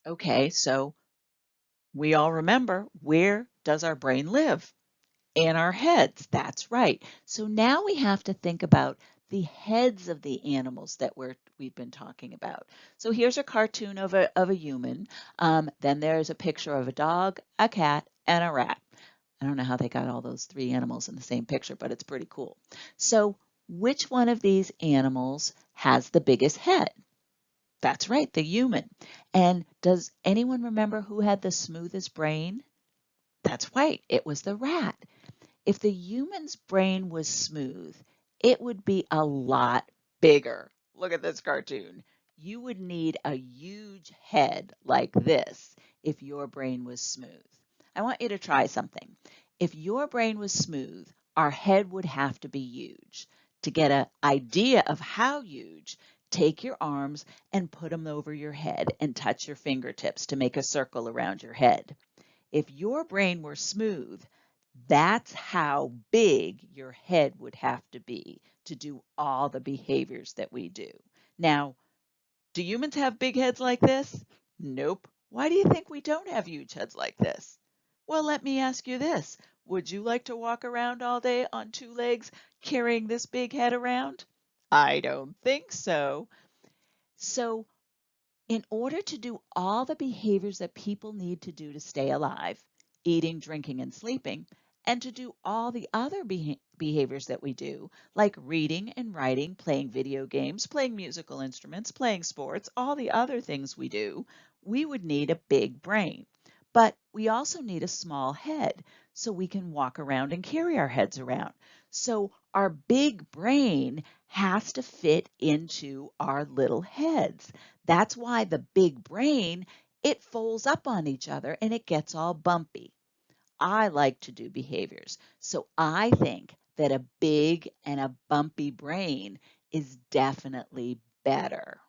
Okay, so we all remember, where does our brain live? In our heads. That's right. So now we have to think about the heads of the animals that we've been talking about. So here's a cartoon of a human. Then there's a picture of a dog, a cat, and a rat. I don't know how they got all those three animals in the same picture, but it's pretty cool. So which one of these animals has the biggest head? That's right, the human. And does anyone remember who had the smoothest brain? That's right, it was the rat. If the human's brain was smooth, it would be a lot bigger. Look at this cartoon. You would need a huge head like this if your brain was smooth. I want you to try something. If your brain was smooth, our head would have to be huge. To get an idea of how huge, take your arms and put them over your head and touch your fingertips to make a circle around your head. If your brain were smooth, that's how big your head would have to be to do all the behaviors that we do. Now, do humans have big heads like this? Nope. Why do you think we don't have huge heads like this? Well, let me ask you this. Would you like to walk around all day on two legs carrying this big head around? I don't think so. So, in order to do all the behaviors that people need to do to stay alive, eating, drinking, and sleeping, and to do all the other behaviors that we do, like reading and writing, playing video games, playing musical instruments, playing sports, all the other things we do, we would need a big brain. But we also need a small head so we can walk around and carry our heads around. So our big brain has to fit into our little heads. That's why the big brain, it folds up on each other and it gets all bumpy. I like to do behaviors. So I think that a big and a bumpy brain is definitely better.